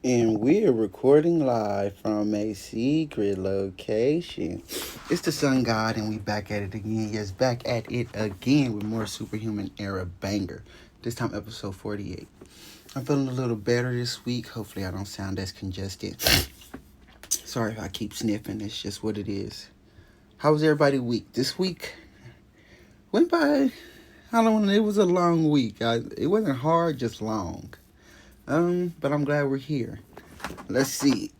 And we're recording live from a secret location. It's the Sun God, and we back at it again. Yes, back at it again with more Superhuman era banger. This time, episode 48. I'm feeling a little better this week. Hopefully, I don't sound as congested. Sorry if I keep sniffing. It's just what it is. How was everybody's week? This week went by. I don't know. It was a long week. It wasn't hard, just long. But I'm glad we're here. Let's see.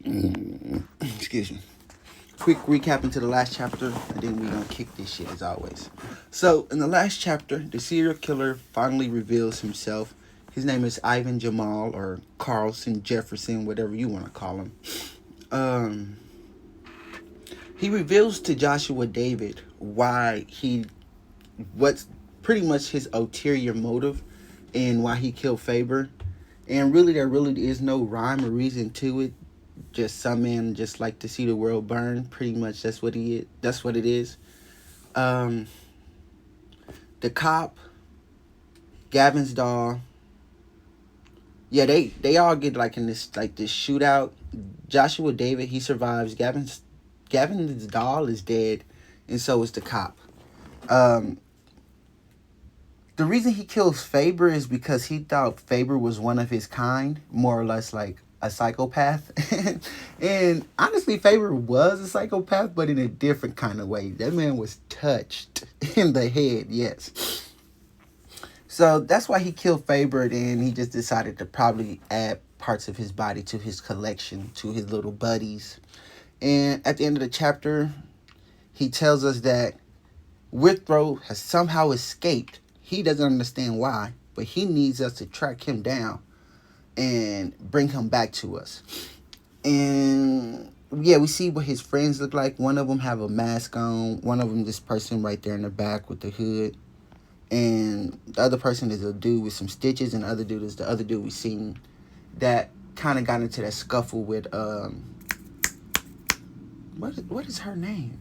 Excuse me. Quick recap into the last chapter, and then we're gonna kick this shit as always. So, in the last chapter, the serial killer finally reveals himself. His name is Ivan Jamal, or Carlson Jefferson, whatever you want to call him. Um, he reveals to Joshua David what's pretty much his ulterior motive, and why he killed Faber. And really, there really is no rhyme or reason to it. Just some men just like to see the world burn. Pretty much, that's what he is. That's what it is. Um, the cop, Gavin's doll. Yeah, they all get like in this shootout. Joshua David, he survives. Gavin's doll is dead, and so is the cop. Um, the reason he kills Faber is because he thought Faber was one of his kind, more or less like a psychopath. And honestly, Faber was a psychopath, but in a different kind of way. That man was touched in the head, yes. So that's why he killed Faber, and he just decided to probably add parts of his body to his collection, to his little buddies. And at the end of the chapter, he tells us that Withrow has somehow escaped. He doesn't understand why, but he needs us to track him down and bring him back to us. And yeah, we see what his friends look like. One of them have a mask on. One of them, this person right there in the back with the hood. And the other person is a dude with some stitches, and the other dude is the other dude we seen that kind of got into that scuffle with what is her name?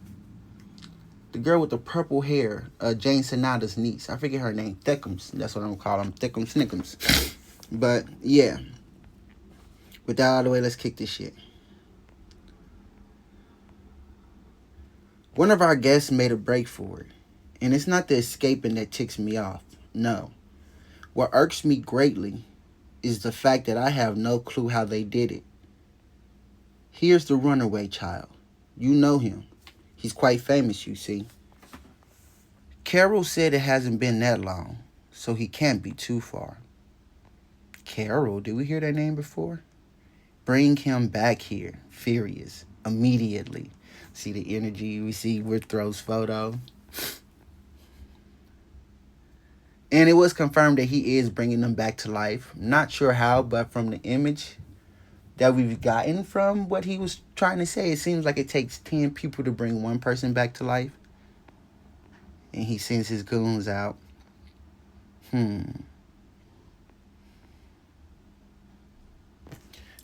The girl with the purple hair, Jane Sonata's niece. I forget her name. Thickums. That's what I'm calling them. Thickums Snickums. But yeah. With that out of the way, let's kick this shit. One of our guests made a break for it. And it's not the escaping that ticks me off. No. What irks me greatly is the fact that I have no clue how they did it. Here's the runaway child. You know him. He's quite famous, you see. Carol said it hasn't been that long, so he can't be too far. Carol, did we hear that name before? Bring him back here, furious, immediately. See the energy we see with Throw's photo. And it was confirmed that he is bringing them back to life. Not sure how, but from the image that we've gotten from what he was trying to say, it seems like it takes 10 people to bring one person back to life. And he sends his goons out.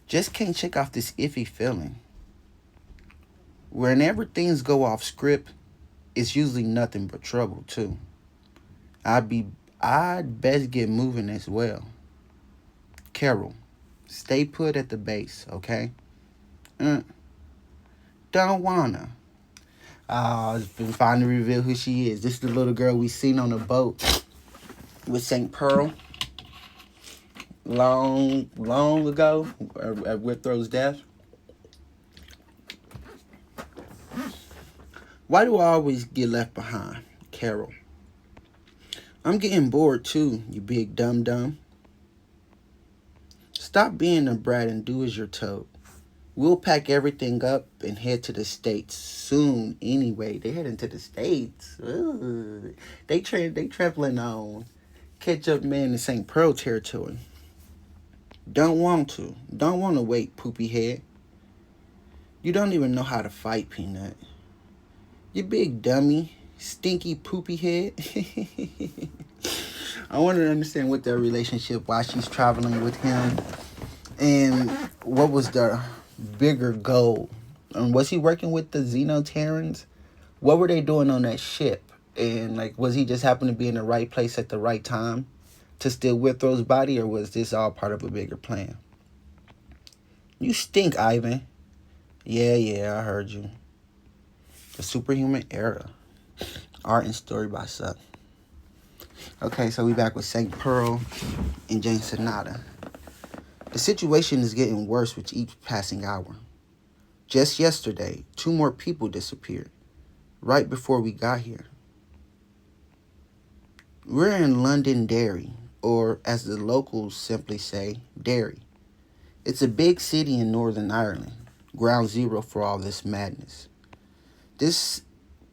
Just can't shake off this iffy feeling. Whenever things go off script, it's usually nothing but trouble too. I'd best get moving as well. Carol, stay put at the base, okay? Don't wanna. It's been finally revealed who she is. This is the little girl we seen on the boat with St. Pearl long ago at Withrow's death. Why do I always get left behind? Carol. I'm getting bored too, you big dum-dum. Stop being a brat and do as you're told. We'll pack everything up and head to the States soon anyway. They heading to the States. Ugh. They traveling on catch-up man in St. Pearl territory. Don't want to wait, poopy head. You don't even know how to fight, Peanut. You big dummy. Stinky poopy head. I want to understand what their relationship, why she's traveling with him, and what was the bigger goal. Was he working with the Xenoterrans? What were they doing on that ship? And like, was he just happened to be in the right place at the right time to steal Withrow's body, or was this all part of a bigger plan? You stink, Ivan. Yeah, I heard you. The Superhuman era. Art and story by Suck. Okay, so we back with St. Pearl and Jane Sonata. The situation is getting worse with each passing hour. Just yesterday, 2 more people disappeared, right before we got here. We're in Londonderry, or as the locals simply say, Derry. It's a big city in Northern Ireland, ground zero for all this madness. This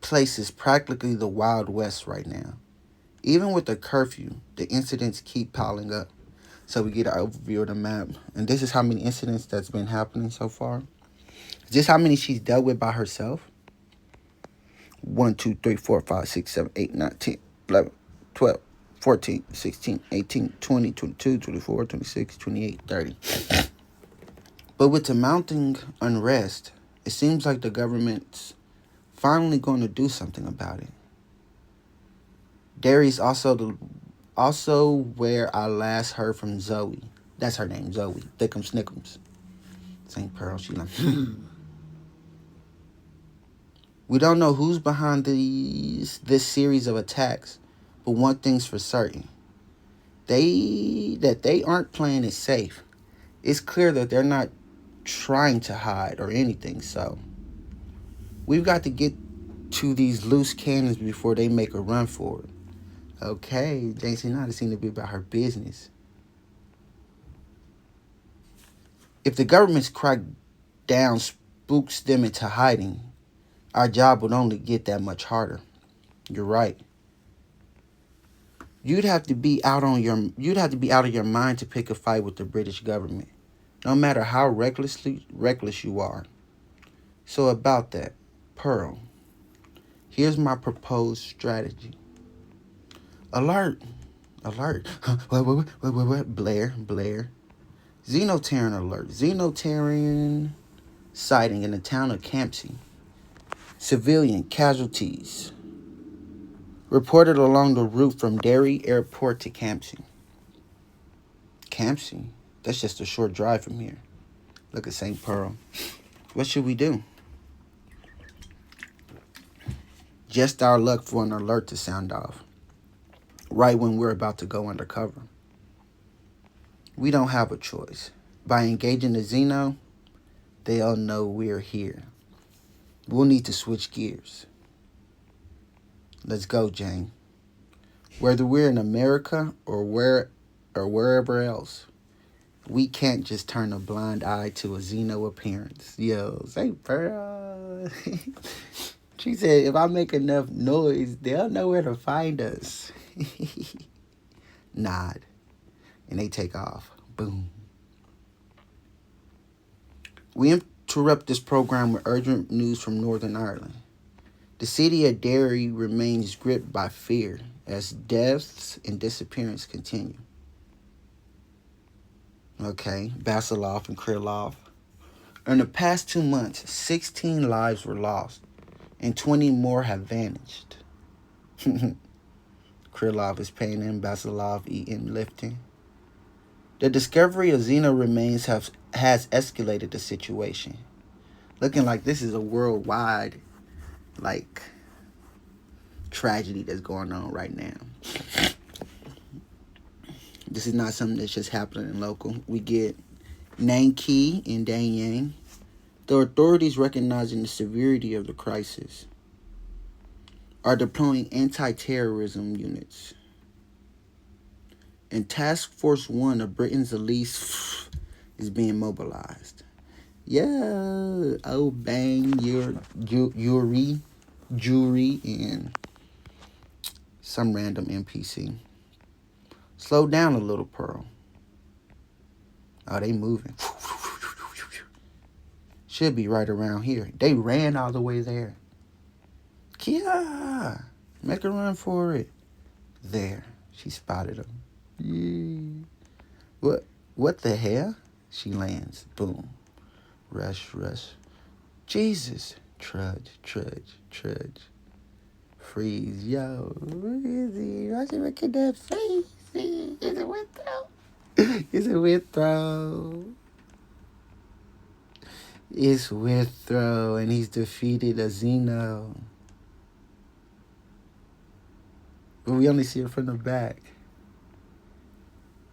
place is practically the Wild West right now. Even with the curfew, the incidents keep piling up. So we get an overview of the map. And this is how many incidents that's been happening so far. Is this how many she's dealt with by herself? 1, 2, 3, 4, 5, 6, 7, 8, 9, 10, 11, 12, 14, 16, 18, 20, 22, 24, 26, 28, 30. But with the mounting unrest, it seems like the government's finally going to do something about it. Derry's also where I last heard from Zoe. That's her name, Zoe. Thickums Snickums. St. Pearl, she like, We don't know who's behind this series of attacks, but one thing's for certain. They aren't playing it safe. It's clear that they're not trying to hide or anything, so we've got to get to these loose cannons before they make a run for it. Okay, Jane Sonata seemed to be about her business. If the government's crack down spooks them into hiding, our job would only get that much harder. You're right. You'd have to be out of your mind to pick a fight with the British government, no matter how reckless you are. So about that, Pearl, here's my proposed strategy. Alert. What? Blair. Xenoterran alert. Xenoterran sighting in the town of Campsie. Civilian casualties reported along the route from Derry Airport to Campsie. Campsie? That's just a short drive from here. Look at St. Pearl. What should we do? Just our luck for an alert to sound off, right when we're about to go undercover. We don't have a choice. By engaging the Xeno, they'll know we're here. We'll need to switch gears. Let's go, Jane. Whether we're in America or wherever else, we can't just turn a blind eye to a Xeno appearance. Yo, St. Pearl. She said, if I make enough noise, they'll know where to find us. Nod. And they take off. Boom. We interrupt this program with urgent news from Northern Ireland. The city of Derry remains gripped by fear as deaths and disappearance continue. Okay, Basilov and Krylov. In the past 2 months, 16 lives were lost and 20 more have vanished. Krylov is painting, Basilov eating, lifting. The discovery of Xeno remains has escalated the situation. Looking like this is a worldwide, tragedy that's going on right now. This is not something that's just happening local. We get Nanki and Danyang. The authorities, recognizing the severity of the crisis, are deploying anti-terrorism units. And Task Force 1 of Britain's Elise is being mobilized. Yeah, oh bang, Yuri, and some random NPC. Slow down a little, Pearl. Oh, they moving. Should be right around here. They ran all the way there. Kia, make a run for it. There, she spotted him. Yeah. What the hell? She lands. Boom. Rush. Jesus. Trudge. Freeze. Yo, where is he? Why she making that face? Is it Withrow? Is it Withrow? It's Withrow, and he's defeated a Xeno. But we only see it from the back.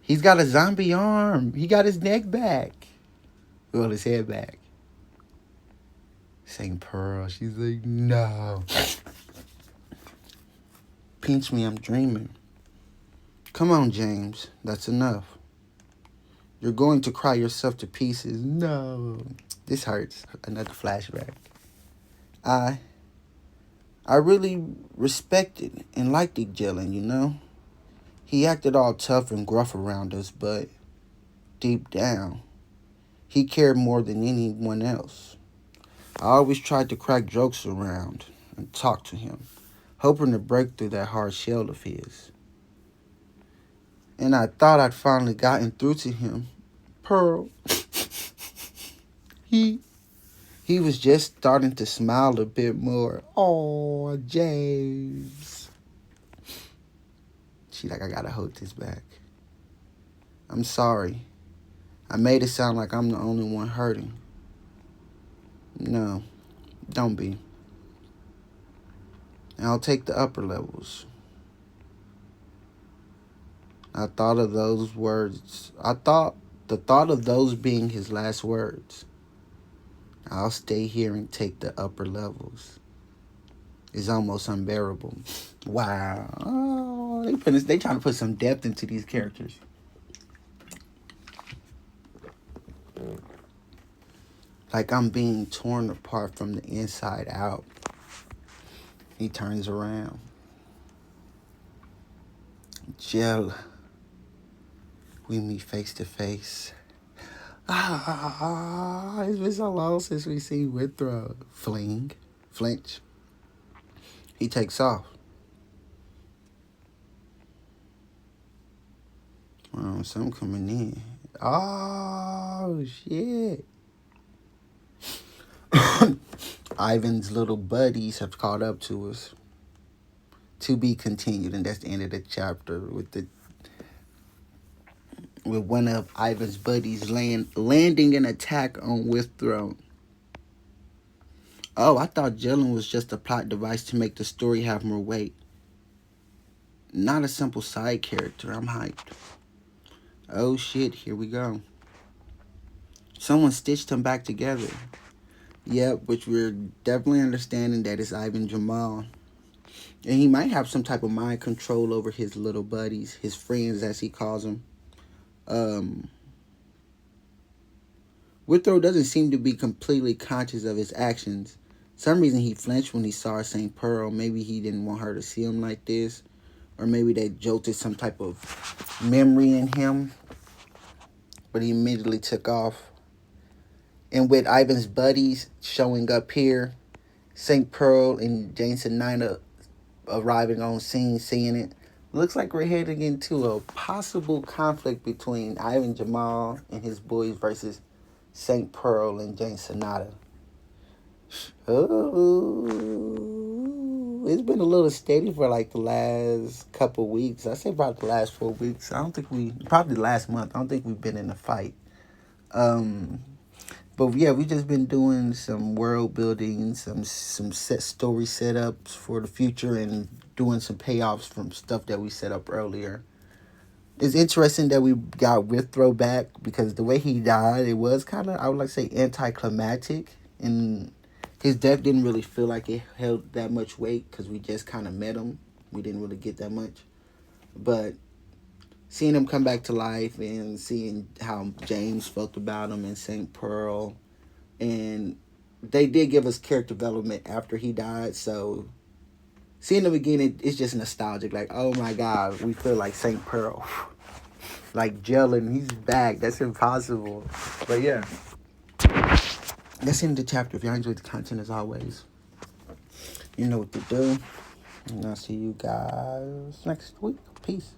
He's got a zombie arm. He got his neck back. Well, his head back. St. Pearl, she's like, no. Pinch me, I'm dreaming. Come on, James. That's enough. You're going to cry yourself to pieces. No. This hurts. Another flashback. I really respected and liked Jalen, you know? He acted all tough and gruff around us, but deep down, he cared more than anyone else. I always tried to crack jokes around and talk to him, hoping to break through that hard shell of his. And I thought I'd finally gotten through to him. Pearl. He was just starting to smile a bit more. Oh, James. She like, I gotta hold this back. I'm sorry. I made it sound like I'm the only one hurting. No, don't be. And I'll take the upper levels. I thought of those words. The thought of those being his last words. I'll stay here and take the upper levels. Is almost unbearable. Wow. Oh, they trying to put some depth into these characters. Like I'm being torn apart from the inside out. He turns around. Jill. We meet face to face. It's been so long since we see Withrow. Flinch. He takes off. Something coming in. Oh, shit. Ivan's little buddies have caught up to us. To be continued, and that's the end of the chapter with one of Ivan's buddies landing an attack on Withrow. Oh, I thought Jalen was just a plot device to make the story have more weight. Not a simple side character. I'm hyped. Oh shit, here we go. Someone stitched him back together. Yep, which we're definitely understanding that it's Ivan Jamal. And he might have some type of mind control over his little buddies, his friends as he calls them. Withrow doesn't seem to be completely conscious of his actions. Some reason he flinched when he saw St. Pearl. Maybe he didn't want her to see him like this. Or maybe that jolted some type of memory in him. But he immediately took off. And with Ivan's buddies showing up here, St. Pearl and Jason Nina arriving on scene, seeing it, looks like we're heading into a possible conflict between Ivan Jamal and his boys versus St. Pearl and Jane Sonata. Oh, it's been a little steady for like the last couple weeks. I say about the last 4 weeks. Probably last month. I don't think we've been in a fight. But yeah, we just been doing some world building, some set story setups for the future, and doing some payoffs from stuff that we set up earlier. It's interesting that we got Withrow back because the way he died, it was kind of, I would like to say, anticlimactic, and his death didn't really feel like it held that much weight because we just kind of met him. We didn't really get that much, but seeing him come back to life and seeing how James felt about him and St. Pearl, and they did give us character development after he died, so seeing him again, it's just nostalgic. Like, oh my God, we feel like St. Pearl. Like Jalen, he's back. That's impossible. But yeah, that's the end of the chapter. If y'all enjoyed the content as always, you know what to do. And I'll see you guys next week. Peace.